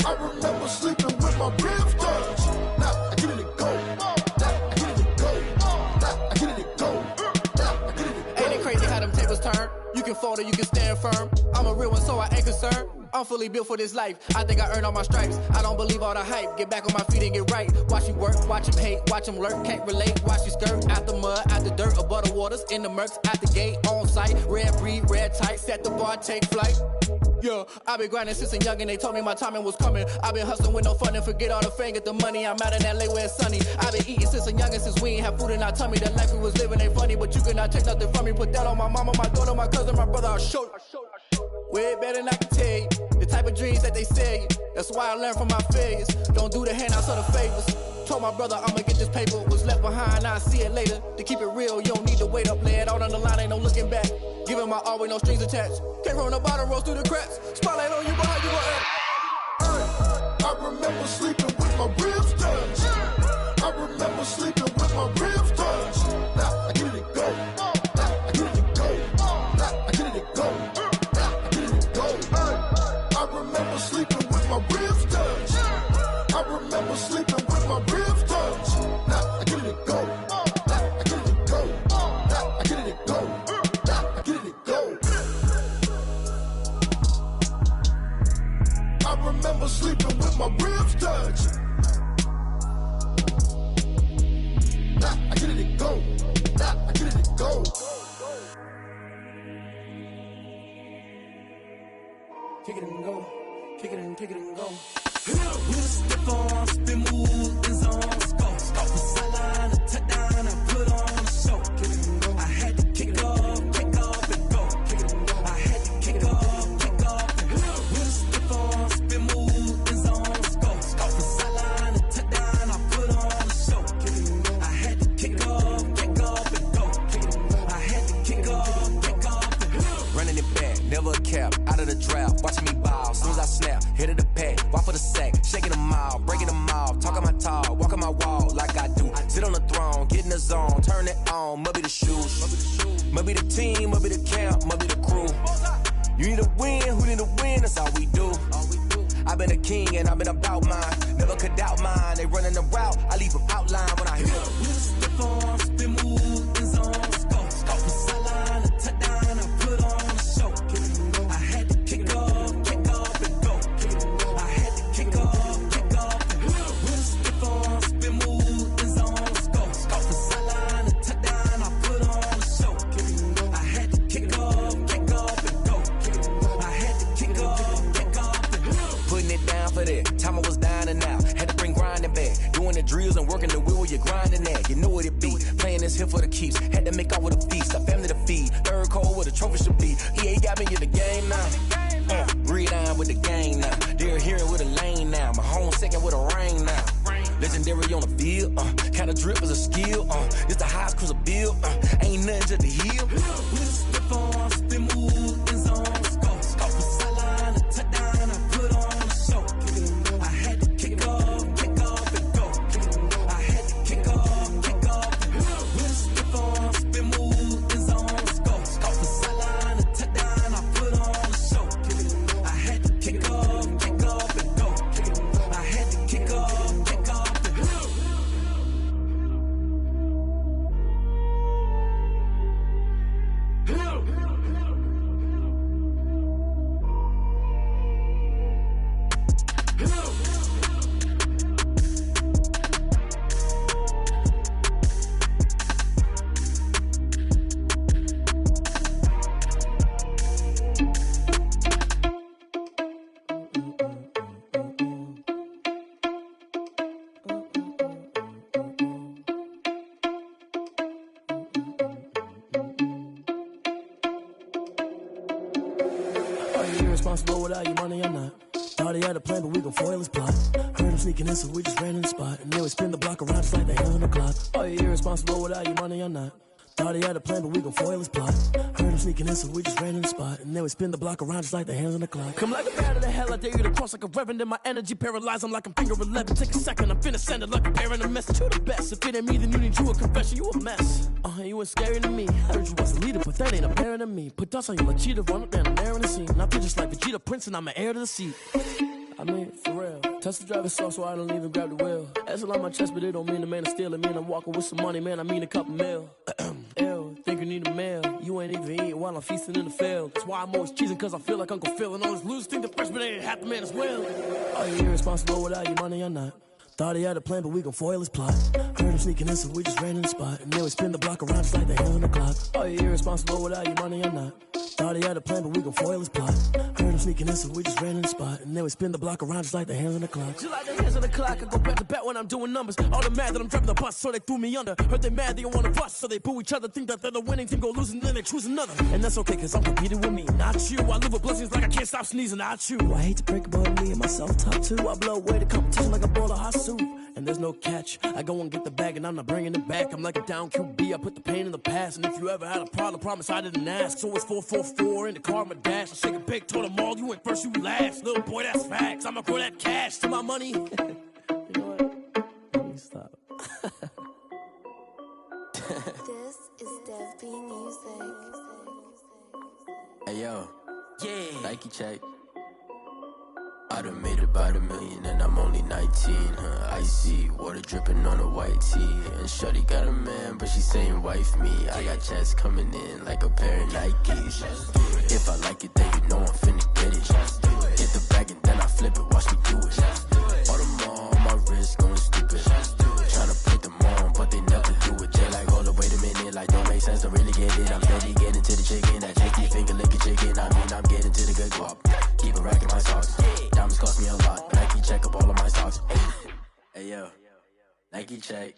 I remember sleeping with my ribs touched. Now I get it and go. Now I get it and go. Now I get it and go. Now I get it and go. Ain't it crazy how them tables turn? You can fold or you can stand firm. I'm a real one, so I ain't concerned. I'm fully built for this life. I think I earned all my stripes. I don't believe all the hype. Get back on my feet and get right. Watch you work, watch him hate, watch him lurk. Can't relate, watch you skirt. Out the mud, out the dirt, above the waters, in the murks, out the gate, on site. Red breed, red tight, set the bar, take flight. Yeah, I been grinding since a young and they told me my timing was coming. I been hustling with no fun and forget all the fame, get the money. I'm out in LA where it's sunny. I been eating since a young and since we ain't have food in our tummy. The life we was living ain't funny, but you cannot take nothing from me. Put that on my mama, my daughter, my cousin, my brother, I'll show you. Way better than I can tell you. The type of dreams that they sell you. That's why I learned from my failures. Don't do the handouts or the favors. Told my brother I'ma get this paper. Was left behind, I'll see it later. To keep it real, you don't need to wait up. Lay it out on the line, ain't no looking back. Giving my all with no strings attached. Came from the bottom, rose through the cracks. Spotlight on you, but how you gon' act? Hey, I remember sleeping with my ribs touched. I remember sleeping with my ribs touched. Now I get it and go. Now I get it and go. Now I get it and go. Now I get it and go. Hey, I remember sleeping with my ribs touched. I remember sleeping with my ribs touched. Now I get it and go. Now I get it and go. Now I get it and go. Now I get it and go. I remember sleeping with my ribs touched. Now I get it and go. Now I get it and go. Kick it and go. Kick it and go. With a step on, spin move, and zone, go. Off the sideline, a touchdown, I put on a show. I had to kick off and go. I had to kick off and go. With a step on, spin move, and zone, go. Off the sideline, a touchdown, I put on a show. I had to kick off and go. I had to kick off and go. Running it back, never never a cap. Out of the draft, watching me ball. Soon as I snap, hit of the pack, walk for the sack, shaking them all, breaking them all, talking my talk, walking my wall like I do. Sit on the throne, get in the zone, turn it on, must be the shoes, must be the team, must be the camp, must be the crew. You need a win, who need a win? That's all we do. I've been a king and I've been about mine. Never could doubt mine. They running the route, I leave them outline when I hear them. Step on, spin, move, in zone, scope. From sideline to touchdown, I put on a show. I had to kick off and go. I had to kick off and go. Step on, spin, move, in zone, scope. From sideline to touchdown, I put on a show. I had to kick off and go. I had to kick off and go. Putting it down for that. Time I was down and out. Had to bring grinding back. Doing the drills and working the wheel where you're grinding at. You know what it be. Playing this here for the keeps. Had to make out with a feast. A family to feed. Third cold where the trophy should be. EA got me in the game now. Read on with the game now. They're hearing with a lane now. My home second with a rain now. Legendary on the field. Kind of drip is a skill. It's the highest cruiser bill. Ain't nothing just to heal. Step on, spin, move, in zone, scope. From sideline to touchdown, I put on a show. I had to kick off and go. I had to kick off and go. Step on, spin, move, in zone, scope. From sideline to touchdown, I put on a show. I had to kick off and go. I had to kick off and go. Irresponsible without your money or not. Thought he had a plan, but we gon' foil his plot. Heard him sneaking in, so we just ran in the spot. And then we spin the block around just like the hands on the clock. Are you irresponsible without your money or not? Thought he had a plan, but we gon' foil his plot. Heard him sneaking in, so we just ran in the spot. And then we spin the block around just like the hands on the clock. Come like a bat of the hell, I dare you to cross like a reverend. In my energy paralyzed, I'm like I'm finger 11. Take a second, I'm finna send it like a parent a message to the best. If it ain't me, then you need you a confession, you a mess. You ain't scary to me. Heard you was a leader, but that ain't apparent to me. Put dust on you like cheetah, run up down the air in the scene. And I feel just like Vegeta Prince, and I'm an heir to the seat. I mean, for real. Touch the driver's soft, so I don't even grab the wheel. S on my chest, but it don't mean the man is stealing. Mean I'm walking with some money, man, I mean a couple mil. Ew, think you need a meal. You ain't even eating while I'm feasting in the field. That's why I'm always cheesing, cause I feel like Uncle Phil. And all this lose think the freshman ain't half the man as well. Are you irresponsible without your money or not? Thought he had a plan, but we gon' foil his plot. Heard him sneaking in, so we just ran in the spot. And then we spin the block around just like the hands on the clock. Are you irresponsible without your money or not? Thought he had a plan, but we gon' foil his plot. Heard him sneaking in, so we just ran in the spot. And then we spin the block around just like the hands on the clock. Just like the hands on the clock, I go back to back when I'm doing numbers. All the mad that I'm driving the bus, so they threw me under. Heard they mad, they don't wanna bust, so they boo each other. Think that they're the winning team, go losing, then they choose another. And that's okay, cause I'm competing with me, not you. I live with blessings like I can't stop sneezing, not you. I hate to break it, but me and myself top too. I blow away the competition like a bowl of hot soup. And there's no catch. I go and get the bag and I'm not bringing it back. I'm like a down QB, I put the pain in the past. And if you ever had a problem, promise I didn't ask. So it's 4-4-4 in the car, my dash. I shake a big, told them all, you went first, you last. Little boy, that's facts. I'ma grow that cash to my money. You know what? Let me stop. This is Dev B Music. Hey yo, yeah, Nike check. I done made about $1 million and I'm only 19, icy, water dripping on a white tee. And shorty got a man, but she saying wife me. I got checks coming in like a pair of Nikes. If I like it, then you know I'm finna get it. Get the bag and then I flip it, watch me do it. All them on my wrist going stupid. Tryna put them on, but they never do it. They like, hold up, wait a minute, like don't make sense to really get it. I'm steady getting to the chicken, that chicky finger licking chicken. I mean, I'm getting to the good guap. Keep a rack in my socks. Diamonds cost me a lot. Nike check up all of my stocks. Hey yo, Nike check.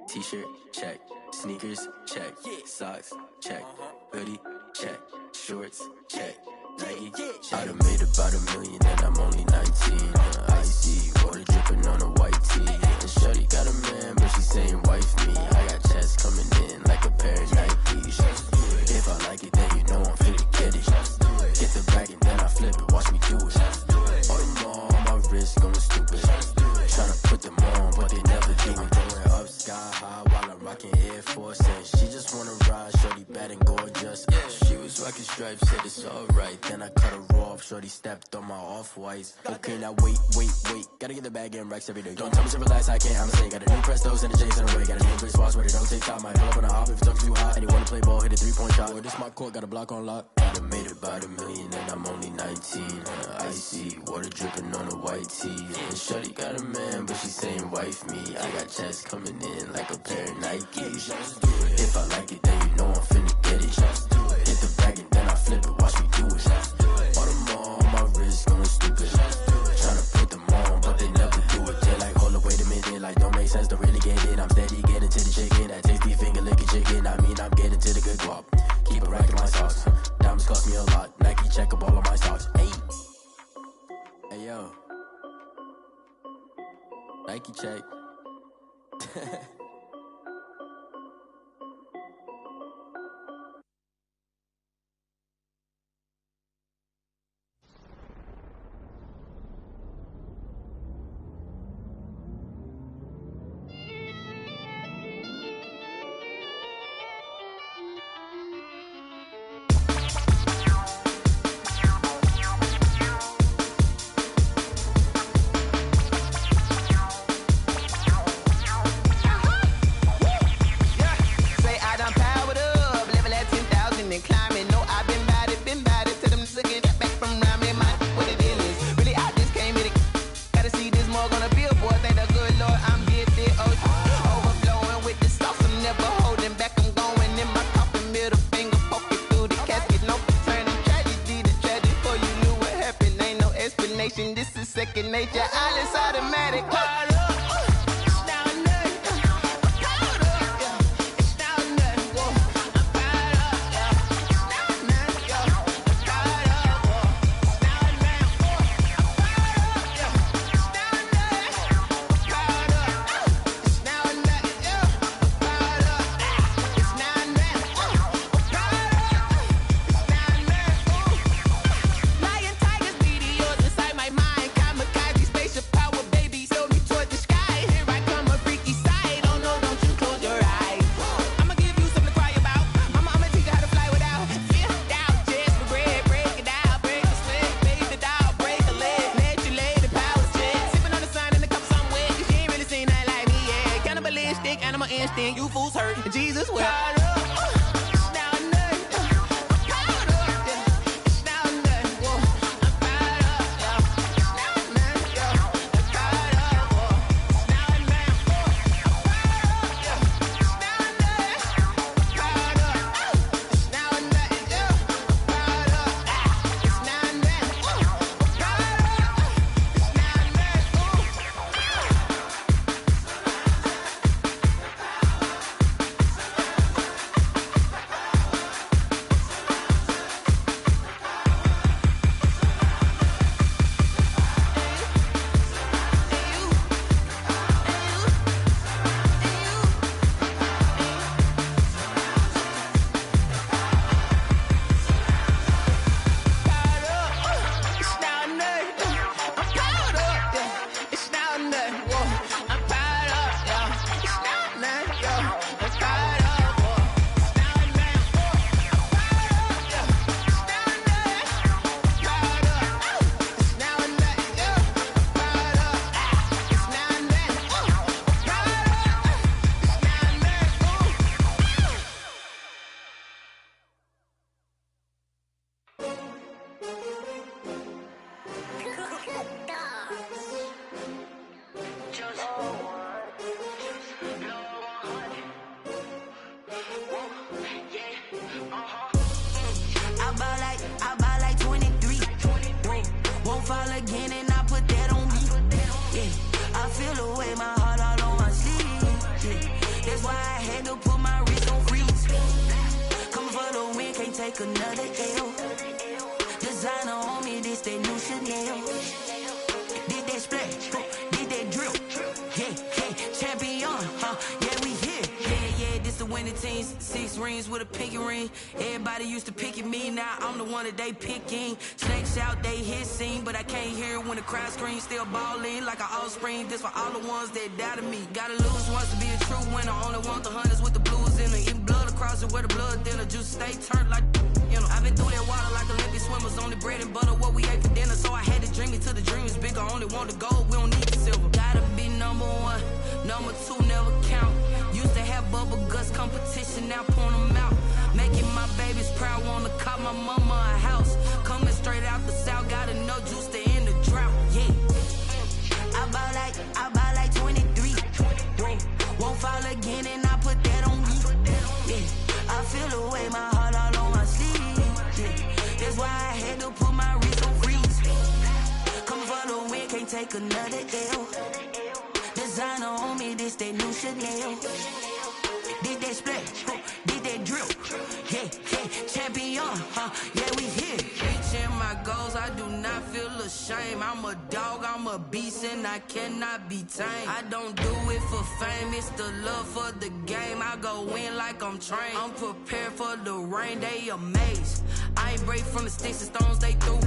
T-shirt check. Sneakers check. Socks check. Hoodie check. Shorts check. Nike I done made about $1 million and I'm only 19. Icy water dripping on a white tee. And shorty got a man, but she saying wife me. I got checks coming in like a pair of Nikes. If I like it, then you know I'm finna get it. Get the back and then I flip it. Watch me do it. All them on my wrist going stupid. Tryna put them on, but they never do it. Going up sky high while I'm rocking Air Force. And she just wanna ride, shorty bad and gorgeous. She was rocking stripes, said it's alright. Then I cut her off, shorty stepped on my off-whites. Okay, now wait. Gotta get the bag and racks every day. Don't tell me to relax, I can't, I'm saying. Got a new Prestos and a J's in the way. Got a new Chris Foss, but it don't take time. Might pull up on a hop if it's up too hot. And you wanna play ball, hit a 3-point shot. Boy, this my court, got a block on lock. I done made about $1 million and I'm only 19. Icy, water dripping on a white tee. And shorty got a man, but she saying wife me. I got checks coming in like a pair of Nikes. If I like it, then you know I'm finna get it. Hit the bag and then I flip it, watch me do it. All them on my wrist going stupid. Tryna put them on, but they never do it. They're like, hold up, wait a minute, like don't make sense, don't really get it. I'm steady getting to the chicken, that tasty finger licking chicken. I mean, I'm getting to the good guap. Keep a rack in my socks. Diamonds cost me a lot. Nike check up all of my socks. Hey yo. Nike check. This is second nature. All is automatic. You fools hurt. Jesus will. many teams, 6 rings with a pinky ring. Everybody used to pick at me, now I'm the one that they picking. Snakes out, they hissing, but I can't hear when the crowd screams. Still balling like an offspring. This for all the ones that doubted me. Gotta lose once to be a true winner. Only want the hunters with the blues in them. Eating blood across it where the blood thinner. Juice stay turned like, you know. I've been through that water like Olympic swimmers. Only bread and butter, what we ate for dinner. So I had to dream it till the dream is bigger. Only want the gold, we don't need the silver. Gotta be number 1, number 2 never count. Used to have bubble guts competition, now point them out. Making my babies proud, wanna cop my mama a house. Coming straight out the south, got enough juice to end the drought, yeah. I buy like 23. Whoa. Won't fall again and I put that on me. Yeah. I feel the way, my heart all on my sleeve. Yeah. That's why I had to put my wrist on freeze. Coming for the win, can't take another L. Designer on me, this that new Chanel. Did that split, did that drill. Yeah, yeah, champion, yeah, we here. Reaching my goals, I do not feel ashamed. I'm a dog, I'm a beast, and I cannot be tamed. I don't do it for fame, it's the love for the game. I go in like I'm trained. I'm prepared for the rain, they amazed. I ain't break from the sticks and stones they threw.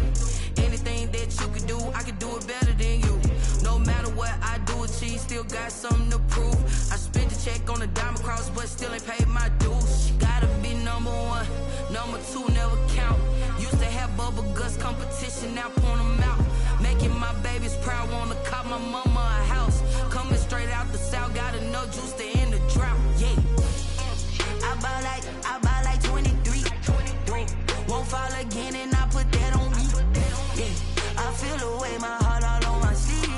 Anything that you can do, I can do it better than you. No matter what I do, achieve, still got something to prove. I spent the check on the diamond cross, but still ain't paid my dues. Gotta be number 1, number 2 never count. Used to have bubble guts competition, now point them out. Making my babies proud, wanna cop my mama a house. Coming straight out the south, got enough juice to end the drought, yeah. I buy like 23. Whoa. Won't fall again and I put that on me. Yeah. I feel the way, my heart all on my sleeve.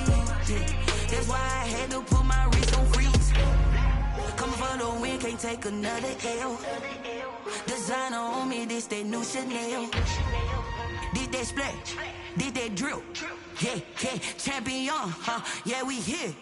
Yeah. That's why I had to put my wrist on freeze. Coming for the win, can't take another L. Designer on me, this that new Chanel. Did that split, did that drill. Yeah, yeah, champion, yeah, we here.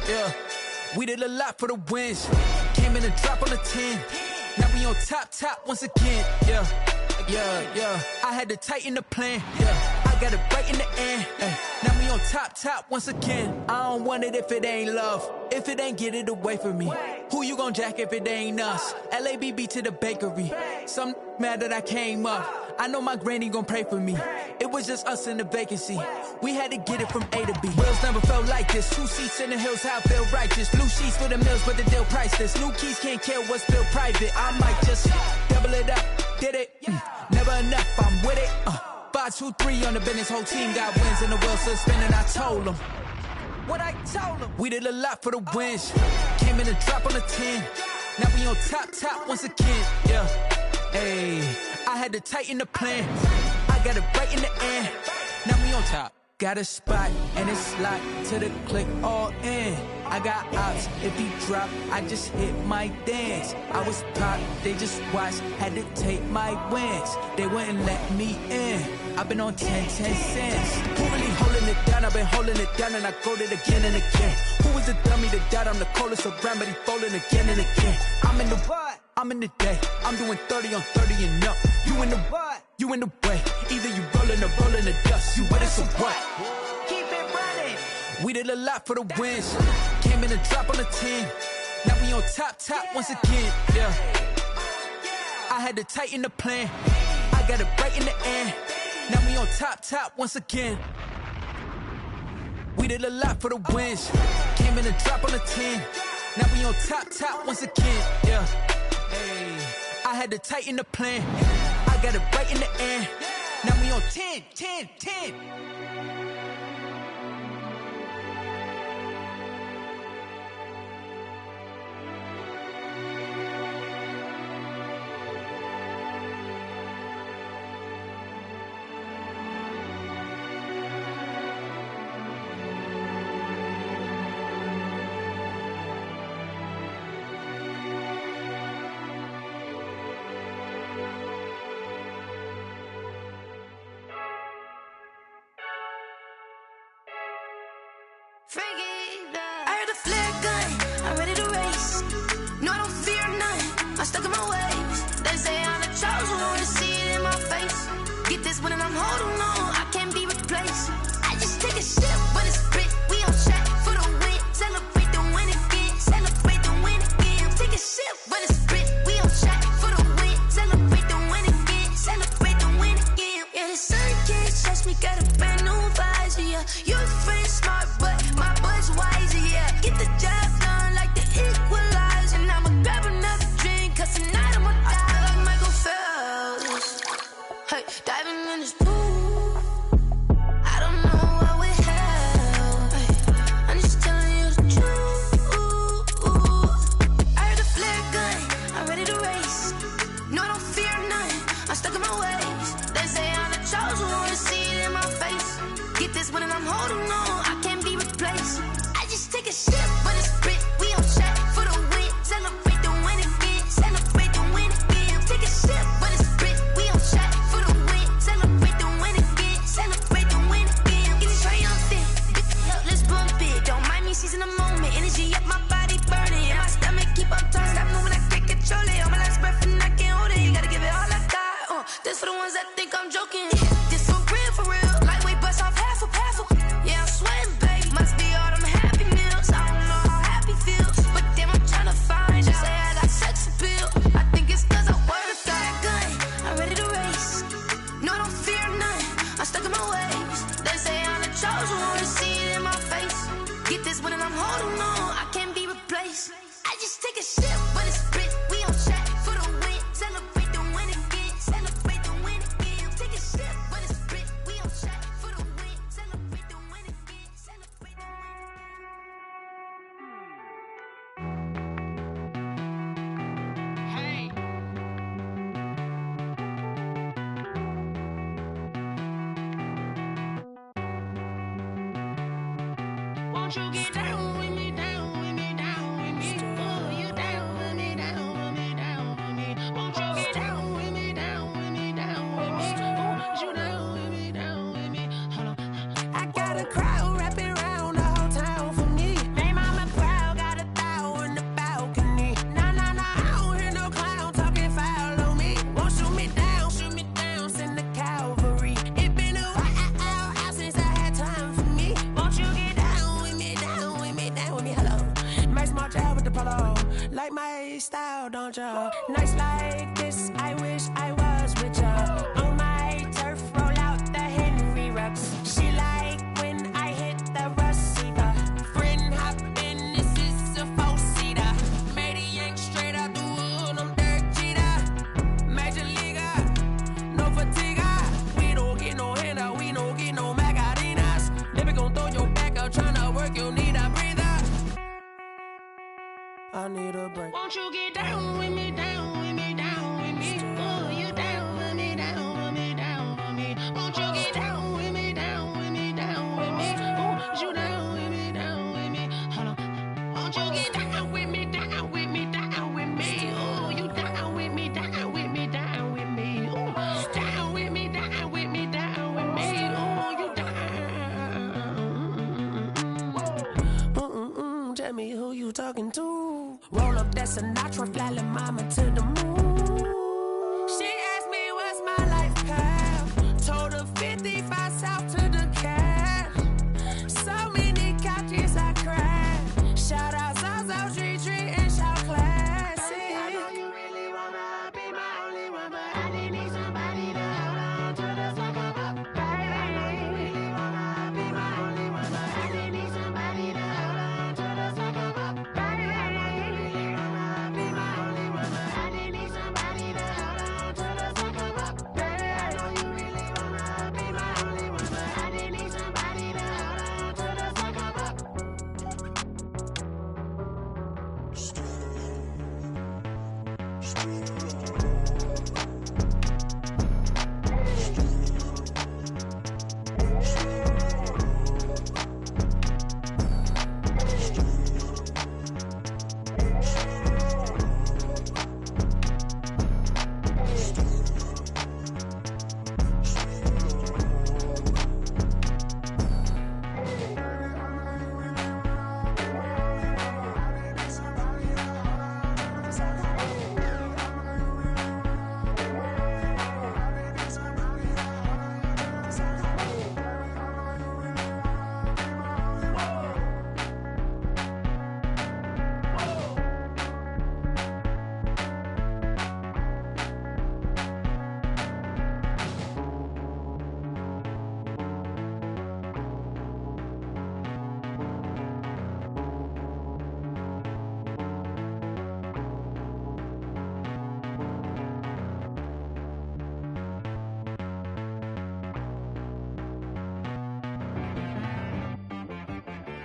Yeah, we did a lot for the wins. Came in and drop on the 10. Now we on top once again. Yeah. I had to tighten the plan. Yeah, I got it right in the end. Now we on top once again. I don't want it if it ain't love. If it ain't, get it away from me. Who you gon' jack if it ain't us? LABB to the bakery. Some mad that I came up. I know my granny gon' pray for me. It was just us in the vacancy. We had to get it from A to B. Wheels never felt like this. 2 seats in the hills, how I feel righteous. Blue sheets for the mills, but the deal priceless. New keys can't kill what's still private. I might just double it up. Did it? Never enough, I'm with it. 5, 2, 3 on the business. Whole team got wins and the wheels still spinning. I told them what I told them. We did a lot for the wins. Came in and drop on the 10. Now we on top once again. Yeah. Hey, I had to tighten the plan. I got it right in the end. Now we on top. Got a spot and it's locked to the click all in. I got ops, if he drop, I just hit my dance. I was top, they just watched, had to take my wins. They wouldn't let me in. I've been on 10 cents. Who really holding it down? I've been holding it down and I go it again and again. Who was the dummy that died? I'm the coldest around, but he falling again and again. I'm in the what? I'm in the day. I'm doing 30 on 30 and up. You in the what? You in the way. Either you rolling or rolling the dust. You with us or what? Keep it running. We did a lot for the wins. Came in and drop on the 10. Now we on top once again. Yeah. I had to tighten the plan. I got it right in the end. Now we on top once again. We did a lot for the wins. Came in and drop on the 10. Now we on top once again. Yeah. Hey, I had to tighten the plan. I got it right in the end. Now we on 10. I heard a flare gun, I'm ready to race. No, I don't fear none, I'm stuck in my ways. They say I'm the chosen one, see it in my face. Get this one and I'm holding on, I can't be replaced. I just take a sip, but it's spit. We on track for the win, celebrate the win again, celebrate the win again. Take a sip, but it's spit. We on track for the win, celebrate the win again, celebrate the win again. Yeah, the sun can't touch me, got a brand new visor, yeah. Your friend smart, but my boy's wiser, yeah. Get the job done like the equalizer. And I'ma grab another drink, cause tonight I'ma die like Michael Phelps. Hey, diving in this pool, I don't know what we have. Hey, I'm just telling you the truth. I heard a flare gun, I'm ready to race. No, I don't fear none, I'm stuck in my ways. They say I'm the chosen one, see it in my face. Get this one and I'm holding on, I can't be replaced. I just take a sip, but it's spit. We on track for the win, celebrate the win again, celebrate the win again. Take a sip, but it's spit. We on track for the win, celebrate the win again, celebrate the win again. Get it triumphant, let's bump it. Don't mind me seizing the moment, energy up my body burning. And my stomach keep on turning, stop moving, I can't control it. On my last breath and I can't hold it. You gotta give it all I got. This for the ones that think I'm joking. This for real, lightweight bust off half a. Yeah, I'm sweating, babe. Must be all them happy meals. I don't know how happy feels, but damn, I'm tryna find you. Say I got sex appeal. I think it's cause I wear the fire gun. I'm ready to race. No, I don't fear none. I'm stuck in my ways. They say I'm the chosen one, see it in my face. Get this one and I'm holding on, I can't be replaced. I just take a sip, but it's spit. We on track for the win, celebrate the win again, celebrate the win again. Take a sip, but it's spit. We on track for the win, celebrate the win again, celebrate the win. Hey. Won't you get down with me, down with me, down with me? Oh, you down with me, down with me, down with me. Won't you get down with me, down with me, down with me? Oh, you down with me, down with me? Hold on. I got a crowd wrapping around the whole town for me. They mama proud, got 1,000 in the balcony. Nah, I don't hear no clown talking foul on me. Won't shoot me down, send the cavalry. It been a while since I had time for me. Won't you get down with me, down with me, down with me? Hello. Max March out with the polo. Like my style, don't ya? Nights like this, I wish I was with ya. On my turf, roll out the Henry Rux. She like when I hit the receiver. Friend hop in, this is a 4-seater. Made a yank straight out the wood, I'm Derek Jeter. Major leaguer, no fatigue. We don't get no handout, we don't get no Macarinas. Never gon' throw your back out, tryna work, you need a breather. I need a break. Won't you get down with me, down with me, down with me? Oh, you down with me, down with me, down with me? Won't you get down with me, down with me, down with me? Oh, you down with me, down with me? Hold on. Won't you get down with me, down with me, down with me? Oh, you down with me, down with me, down with me? Oh, down with me, down with me, down with me? Oh, you down. Tell me who you talking to. Roll up that Sinatra, fly la mama to the moon. She asked me what's my life path. Told her 55 south to the cash. So many couches I cried. Shout out Zazo, Tree, and shout classic. I know you really wanna be my only one, but I didn't need somebody to hold on to the sucker up. Baby, I know you really wanna be my only one, but I didn't need somebody to hold on to the sucker up. Baby, I know you really wanna be my only one, but I didn't need somebody.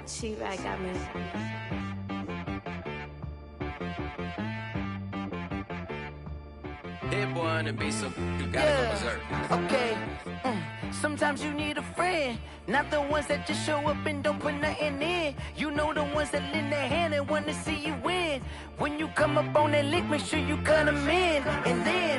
She right got me. Hit boy on the beat, so you gotta go berserk. Okay. Sometimes you need a friend, not the ones that just show up and don't put nothing in. You know the ones that lend their hand and want to see you win. When you come up on that lick, make sure you cut them in. And then